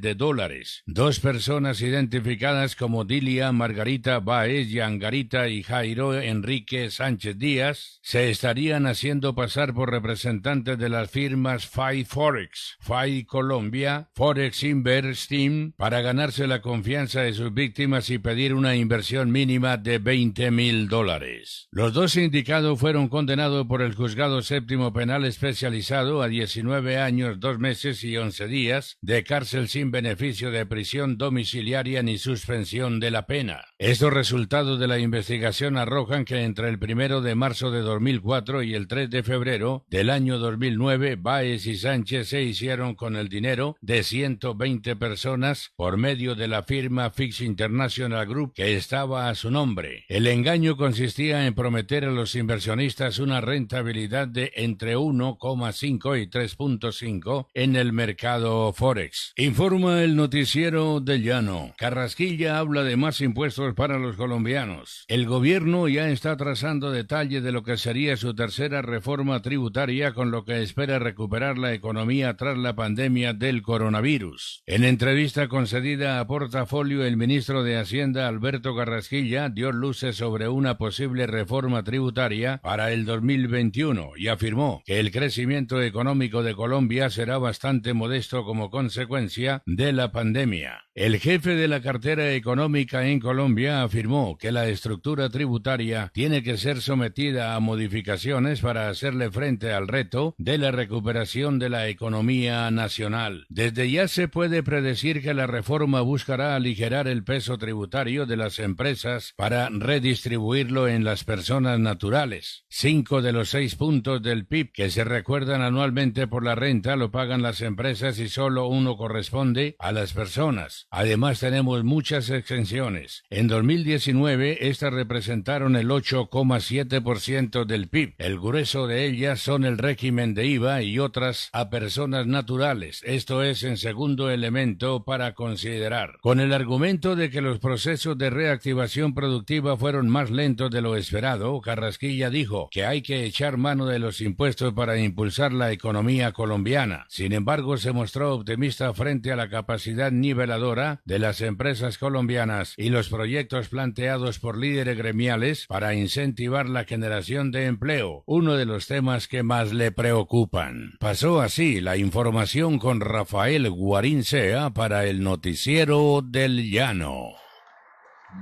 2 personas identificadas como Dilia Margarita Báez Yangarita y Jairo Enrique Sánchez Díaz se estarían haciendo pasar por representantes de las firmas FI Forex, FI Colombia, Forex Invest Team, para ganarse la confianza de sus víctimas y pedir una inversión mínima de $20,000. Los 2 indicados fueron condenados por el Juzgado Séptimo Penal Especializado a 19 años, 2 meses y 11 días de cárcel sin beneficio de prisión domiciliaria ni suspensión de la pena. Estos resultados de la investigación arrojan que entre el 1 de marzo marzo de 2004 y el 3 de febrero del año 2009, Báez y Sánchez se hicieron con el dinero de 120 personas por medio de la firma Fix International Group que estaba a su nombre. El engaño consistía en prometer a los inversionistas una rentabilidad de entre 1,5 y 3,5 en el mercado Forex. Informa el noticiero del Llano. Carrasquilla habla de más impuestos para los colombianos. El gobierno ya está trazando detalles de lo que sería su tercera reforma tributaria, con lo que espera recuperar la economía tras la pandemia del coronavirus. En entrevista concedida a Portafolio, el ministro de Hacienda, Alberto Carrasquilla, dio luces sobre una posible reforma tributaria para el 2021 y afirmó que el crecimiento económico de Colombia será bastante modesto como consecuencia de la pandemia. El jefe de la cartera económica en Colombia afirmó que la estructura tributaria tiene que ser sometida a modificaciones para hacerle frente al reto de la recuperación de la economía nacional. Desde ya se puede predecir que la reforma buscará aligerar el peso tributario de las empresas para redistribuirlo en las personas naturales. 5 de los 6 puntos del PIB que se recuerdan anualmente por la renta lo pagan las empresas y solo 1 corresponde a las personas. Además, tenemos muchas exenciones. En 2019, estas representaron el 8,7% del PIB. El grueso de ellas son el régimen de IVA y otras a personas naturales. Esto es en segundo elemento para considerar. Con el argumento de que los procesos de reactivación productiva fueron más lentos de lo esperado, Carrasquilla dijo que hay que echar mano de los impuestos para impulsar la economía colombiana. Sin embargo, se mostró optimista frente a la capacidad niveladora de las empresas colombianas y los proyectos planteados por líderes gremiales para incentivar la generación de empleo, uno de los temas que más le preocupan. Pasó así la información con Rafael Guarín Sea para el Noticiero del Llano.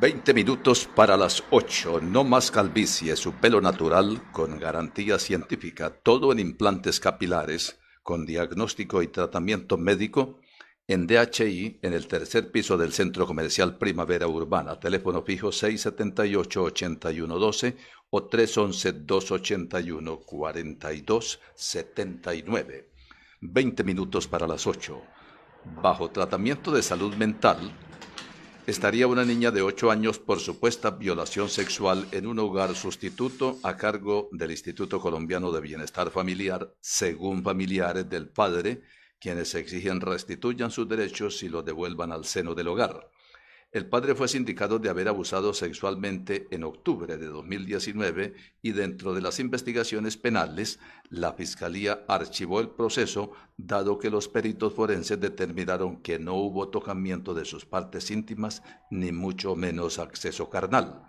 20 minutos para las 8. No más calvicie, su pelo natural con garantía científica, todo en implantes capilares, con diagnóstico y tratamiento médico. En DHI, en el tercer piso del Centro Comercial Primavera Urbana, teléfono fijo 678-8112 o 311-281-4279. 20 minutos para las 8. Bajo tratamiento de salud mental, estaría una niña de 8 años por supuesta violación sexual en un hogar sustituto a cargo del Instituto Colombiano de Bienestar Familiar, según familiares del padre, quienes exigen restituyan sus derechos y los devuelvan al seno del hogar. El padre fue sindicado de haber abusado sexualmente en octubre de 2019 y dentro de las investigaciones penales, la Fiscalía archivó el proceso, dado que los peritos forenses determinaron que no hubo tocamiento de sus partes íntimas ni mucho menos acceso carnal.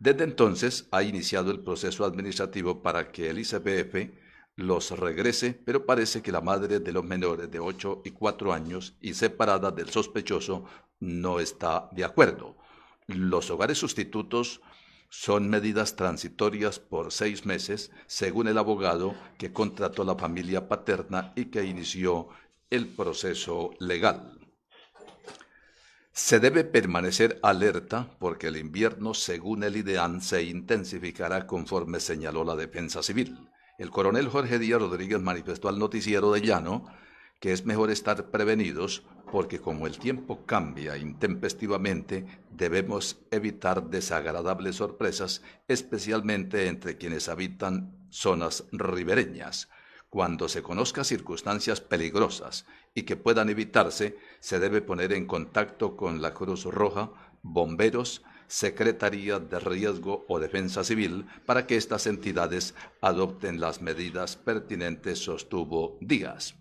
Desde entonces ha iniciado el proceso administrativo para que el ICBF los regrese, pero parece que la madre de los menores de 8 y 4 años y separada del sospechoso no está de acuerdo. Los hogares sustitutos son medidas transitorias por 6 meses, según el abogado que contrató la familia paterna y que inició el proceso legal. Se debe permanecer alerta porque el invierno, según el IDEAN, se intensificará conforme señaló la Defensa Civil. El coronel Jorge Díaz Rodríguez manifestó al noticiero de Llano que es mejor estar prevenidos porque como el tiempo cambia intempestivamente, debemos evitar desagradables sorpresas, especialmente entre quienes habitan zonas ribereñas. Cuando se conozcan circunstancias peligrosas y que puedan evitarse, se debe poner en contacto con la Cruz Roja, bomberos, Secretaría de Riesgo o Defensa Civil para que estas entidades adopten las medidas pertinentes, sostuvo Díaz.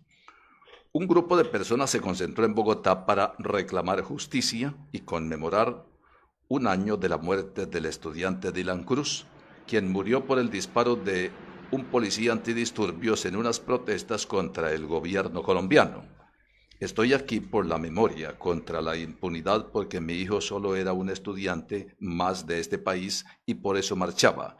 Un grupo de personas se concentró en Bogotá para reclamar justicia y conmemorar un año de la muerte del estudiante Dylan Cruz, quien murió por el disparo de un policía antidisturbios en unas protestas contra el gobierno colombiano. Estoy aquí por la memoria, contra la impunidad, porque mi hijo solo era un estudiante más de este país y por eso marchaba.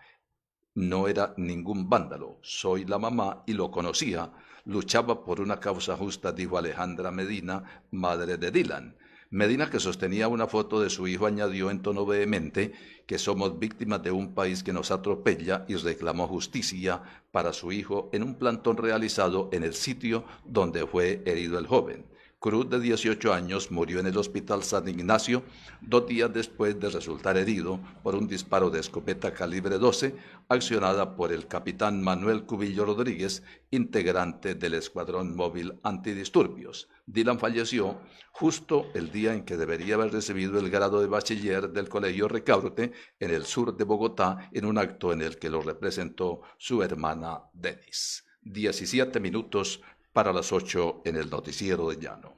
No era ningún vándalo, soy la mamá y lo conocía. Luchaba por una causa justa, dijo Alejandra Medina, madre de Dylan. Medina, que sostenía una foto de su hijo, añadió en tono vehemente que somos víctimas de un país que nos atropella y reclamó justicia para su hijo en un plantón realizado en el sitio donde fue herido el joven. Cruz, de 18 años, murió en el Hospital San Ignacio 2 días después de resultar herido por un disparo de escopeta calibre 12 accionada por el capitán Manuel Cubillo Rodríguez, integrante del Escuadrón Móvil Antidisturbios. Dylan falleció justo el día en que debería haber recibido el grado de bachiller del Colegio Ricaurte en el sur de Bogotá, en un acto en el que lo representó su hermana Denis. 17 minutos para las 8 en el Noticiero del Llano.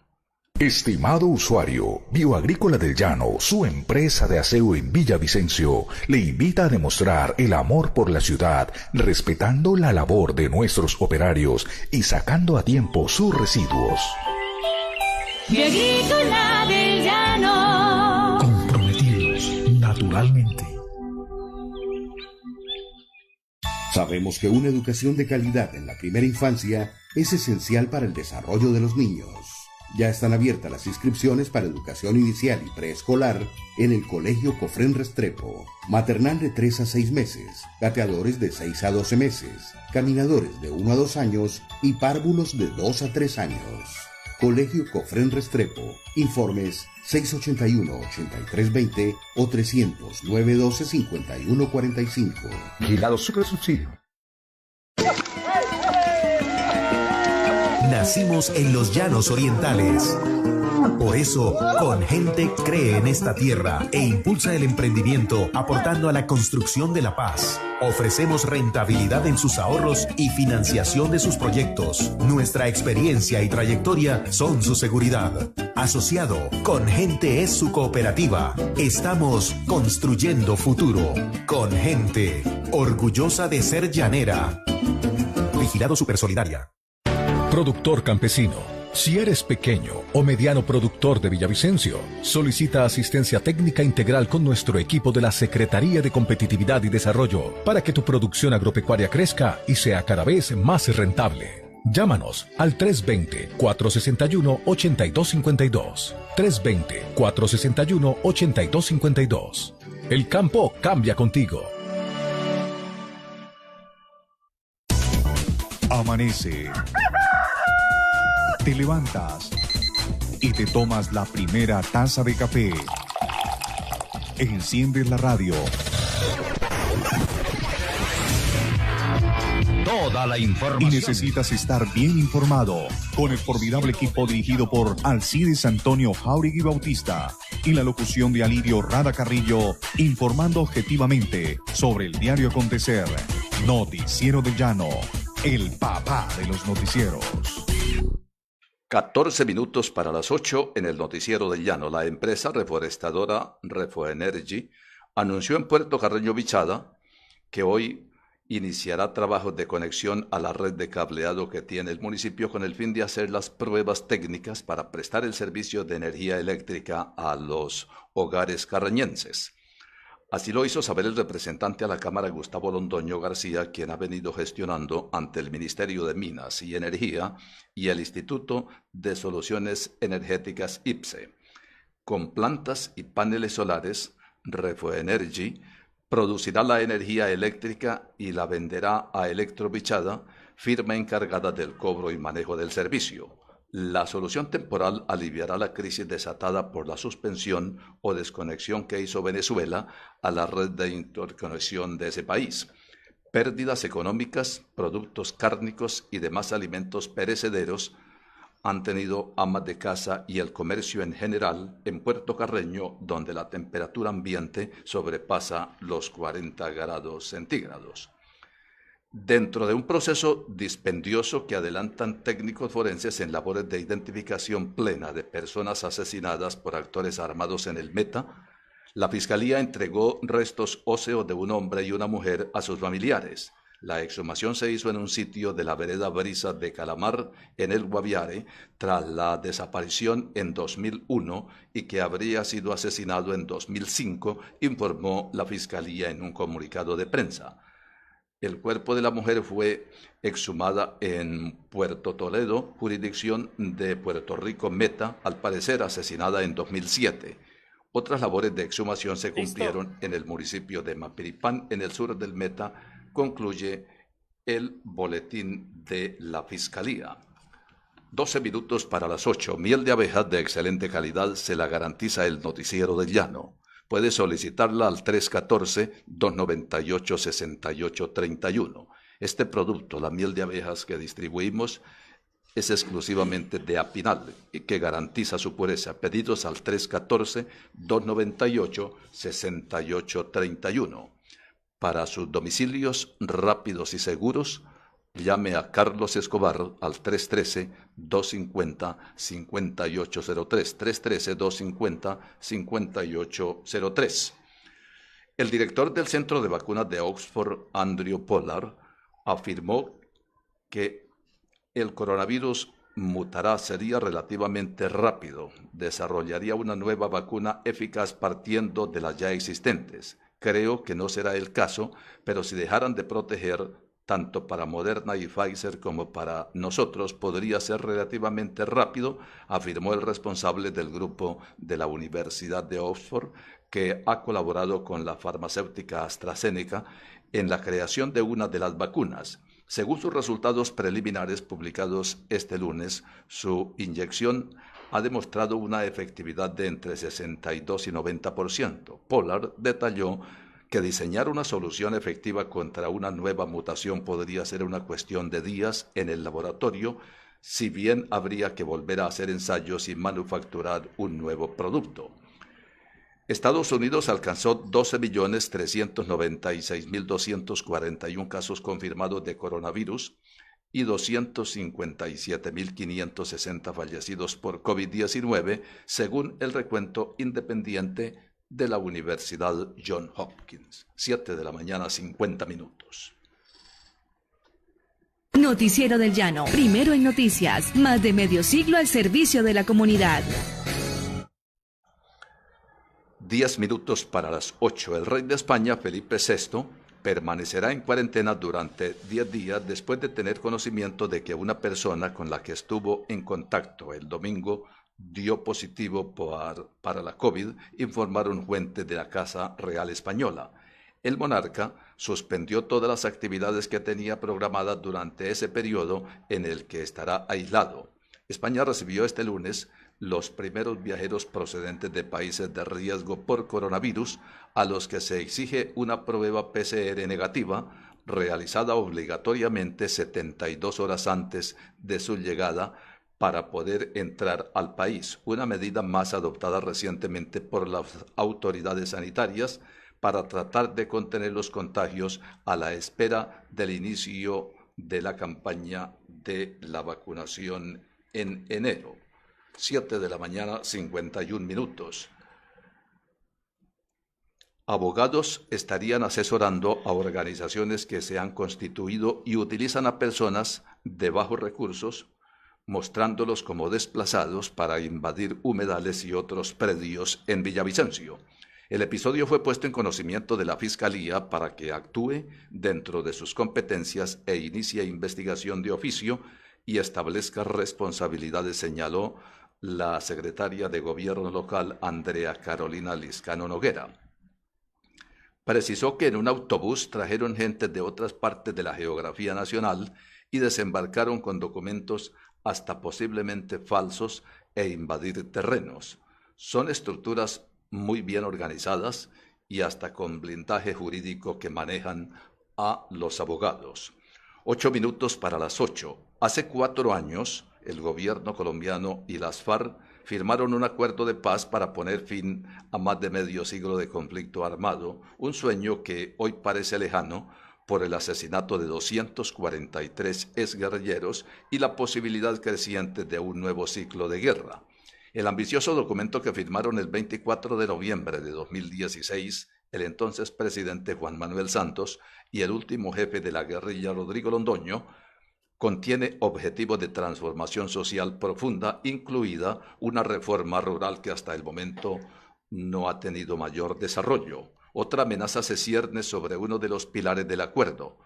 Estimado usuario, Bioagrícola del Llano, su empresa de aseo en Villavicencio, le invita a demostrar el amor por la ciudad, respetando la labor de nuestros operarios y sacando a tiempo sus residuos. Bioagrícola del Llano. Comprometidos, naturalmente. Sabemos que una educación de calidad en la primera infancia es esencial para el desarrollo de los niños. Ya están abiertas las inscripciones para educación inicial y preescolar en el Colegio Cofrén Restrepo. Maternal de 3 a 6 meses, gateadores de 6 a 12 meses, caminadores de 1 a 2 años y párvulos de 2 a 3 años. Colegio Cofrén Restrepo. Informes 681-8320 o 300-912-5145. Vigilado Supersubsidio. Nacimos en los Llanos Orientales. Por eso, Con Gente cree en esta tierra e impulsa el emprendimiento aportando a la construcción de la paz. Ofrecemos rentabilidad en sus ahorros y financiación de sus proyectos. Nuestra experiencia y trayectoria son su seguridad. Asociado, Con Gente es su cooperativa. Estamos construyendo futuro. Con Gente, orgullosa de ser llanera. Vigilado Supersolidaria. Productor campesino. Si eres pequeño o mediano productor de Villavicencio, solicita asistencia técnica integral con nuestro equipo de la Secretaría de Competitividad y Desarrollo para que tu producción agropecuaria crezca y sea cada vez más rentable. Llámanos al 320-461-8252. 320-461-8252. El campo cambia contigo. Amanece. Te levantas y te tomas la primera taza de café. Enciendes la radio. Toda la información. Y necesitas estar bien informado con el formidable equipo dirigido por Alcides Antonio Jauregui Bautista y la locución de Alirio Rada Carrillo, informando objetivamente sobre el diario acontecer. Noticiero del Llano, el papá de los noticieros. 14 minutos para las 8 en el Noticiero del Llano. La empresa reforestadora Refoenergy anunció en Puerto Carreño Bichada que hoy iniciará trabajos de conexión a la red de cableado que tiene el municipio con el fin de hacer las pruebas técnicas para prestar el servicio de energía eléctrica a los hogares carreñenses. Así lo hizo saber el representante a la Cámara, Gustavo Londoño García, quien ha venido gestionando ante el Ministerio de Minas y Energía y el Instituto de Soluciones Energéticas IPSE. Con plantas y paneles solares, Refoenergy producirá la energía eléctrica y la venderá a Electrobichada, firma encargada del cobro y manejo del servicio. La solución temporal aliviará la crisis desatada por la suspensión o desconexión que hizo Venezuela a la red de interconexión de ese país. Pérdidas económicas, productos cárnicos y demás alimentos perecederos han tenido amas de casa y el comercio en general en Puerto Carreño, donde la temperatura ambiente sobrepasa los 40 grados centígrados. Dentro de un proceso dispendioso que adelantan técnicos forenses en labores de identificación plena de personas asesinadas por actores armados en el Meta, la Fiscalía entregó restos óseos de un hombre y una mujer a sus familiares. La exhumación se hizo en un sitio de la vereda Brisa de Calamar, en el Guaviare, tras la desaparición en 2001 y que habría sido asesinado en 2005, informó la Fiscalía en un comunicado de prensa. El cuerpo de la mujer fue exhumada en Puerto Toledo, jurisdicción de Puerto Rico, Meta, al parecer asesinada en 2007. Otras labores de exhumación se cumplieron en el municipio de Mapiripán, en el sur del Meta, concluye el boletín de la Fiscalía. 12 minutos para las 8. Miel de abejas de excelente calidad se la garantiza el Noticiero del Llano. Puede solicitarla al 314-298-6831. Este producto, la miel de abejas que distribuimos, es exclusivamente de Apinal y que garantiza su pureza. Pedidos al 314-298-6831. Para sus domicilios rápidos y seguros, llame a Carlos Escobar al 313-250-5803, 313-250-5803. El director del Centro de Vacunas de Oxford, Andrew Pollard, afirmó que el coronavirus mutará, sería relativamente rápido, desarrollaría una nueva vacuna eficaz partiendo de las ya existentes. Creo que no será el caso, pero si dejaran de proteger tanto para Moderna y Pfizer como para nosotros, podría ser relativamente rápido, afirmó el responsable del grupo de la Universidad de Oxford, que ha colaborado con la farmacéutica AstraZeneca en la creación de una de las vacunas. Según sus resultados preliminares publicados este lunes, su inyección ha demostrado una efectividad de entre 62 y 90%. Pollard detalló que diseñar una solución efectiva contra una nueva mutación podría ser una cuestión de días en el laboratorio, si bien habría que volver a hacer ensayos y manufacturar un nuevo producto. Estados Unidos alcanzó 12.396.241 casos confirmados de coronavirus y 257.560 fallecidos por COVID-19, según el recuento independiente de la Universidad Johns Hopkins. 7 de la mañana, 50 minutos. Noticiero del Llano, primero en noticias, más de medio siglo al servicio de la comunidad. 10 minutos para las 8. El rey de España, Felipe VI, permanecerá en cuarentena durante 10 días después de tener conocimiento de que una persona con la que estuvo en contacto el domingo dio positivo para la COVID, informaron fuentes de la Casa Real Española. El monarca suspendió todas las actividades que tenía programadas durante ese periodo en el que estará aislado. España recibió este lunes los primeros viajeros procedentes de países de riesgo por coronavirus, a los que se exige una prueba PCR negativa realizada obligatoriamente 72 horas antes de su llegada para poder entrar al país, una medida más adoptada recientemente por las autoridades sanitarias para tratar de contener los contagios a la espera del inicio de la campaña de la vacunación en enero. 7 de la mañana, 51 minutos. Abogados estarían asesorando a organizaciones que se han constituido y utilizan a personas de bajos recursos, mostrándolos como desplazados para invadir humedales y otros predios en Villavicencio. El episodio fue puesto en conocimiento de la Fiscalía para que actúe dentro de sus competencias e inicie investigación de oficio y establezca responsabilidades, señaló la secretaria de Gobierno local, Andrea Carolina Liscano Noguera. Precisó que en un autobús trajeron gente de otras partes de la geografía nacional y desembarcaron con documentos hasta posiblemente falsos e invadir terrenos. Son estructuras muy bien organizadas y hasta con blindaje jurídico que manejan a los abogados. 8 minutos para las 8. Hace 4 años, el gobierno colombiano y las FARC firmaron un acuerdo de paz para poner fin a más de medio siglo de conflicto armado, un sueño que hoy parece lejano por el asesinato de 243 exguerrilleros y la posibilidad creciente de un nuevo ciclo de guerra. El ambicioso documento que firmaron el 24 de noviembre de 2016 el entonces presidente Juan Manuel Santos y el último jefe de la guerrilla Rodrigo Londoño contiene objetivos de transformación social profunda, incluida una reforma rural que hasta el momento no ha tenido mayor desarrollo. Otra amenaza se cierne sobre uno de los pilares del acuerdo.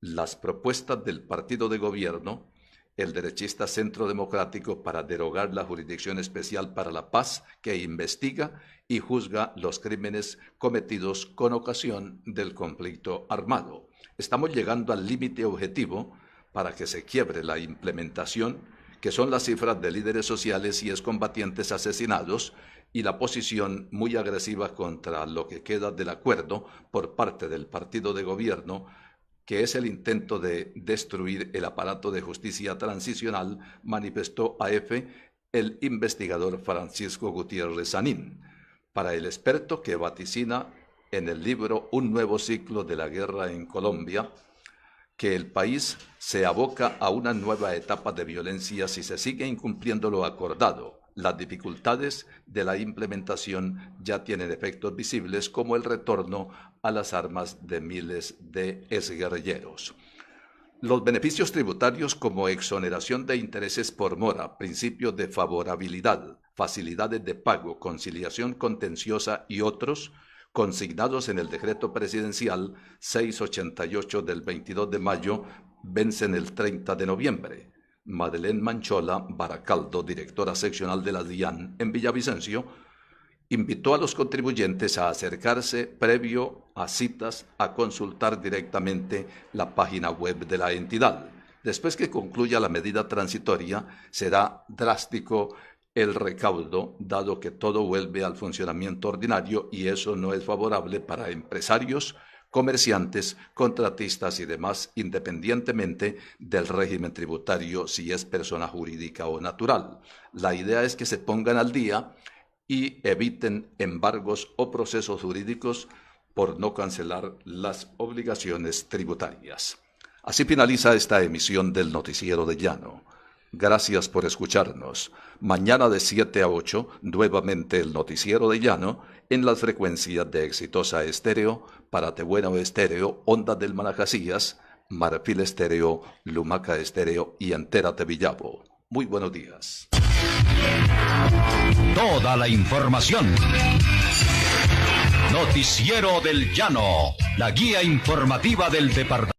las propuestas del partido de gobierno, el derechista Centro Democrático, para derogar la Jurisdicción Especial para la Paz, que investiga y juzga los crímenes cometidos con ocasión del conflicto armado. Estamos llegando al límite objetivo para que se quiebre la implementación, que son las cifras de líderes sociales y excombatientes asesinados, y la posición muy agresiva contra lo que queda del acuerdo por parte del partido de gobierno, que es el intento de destruir el aparato de justicia transicional, manifestó a EFE el investigador Francisco Gutiérrez Sanín. Para el experto, que vaticina en el libro Un nuevo ciclo de la guerra en Colombia, que el país se aboca a una nueva etapa de violencia si se sigue incumpliendo lo acordado. Las dificultades de la implementación ya tienen efectos visibles, como el retorno a las armas de miles de exguerrilleros. Los beneficios tributarios, como exoneración de intereses por mora, principio de favorabilidad, facilidades de pago, conciliación contenciosa y otros, consignados en el decreto presidencial 688 del 22 de mayo, vencen el 30 de noviembre. Madeleine Manchola Baracaldo, directora seccional de la DIAN en Villavicencio, invitó a los contribuyentes a acercarse previo a citas a consultar directamente la página web de la entidad. Después que concluya la medida transitoria, será drástico el recaudo, dado que todo vuelve al funcionamiento ordinario, y eso no es favorable para empresarios, comerciantes, contratistas y demás, independientemente del régimen tributario, si es persona jurídica o natural. La idea es que se pongan al día y eviten embargos o procesos jurídicos por no cancelar las obligaciones tributarias. Así finaliza esta emisión del Noticiero de Llano. Gracias por escucharnos. Mañana de 7 a 8, nuevamente el Noticiero de Llano en las frecuencias de Exitosa Estéreo, Paratebueno Estéreo, Ondas del Manajacías, Marfil Estéreo, Lumaca Estéreo y Entérate Villavo. Muy buenos días. Toda la información. Noticiero del Llano, la guía informativa del departamento.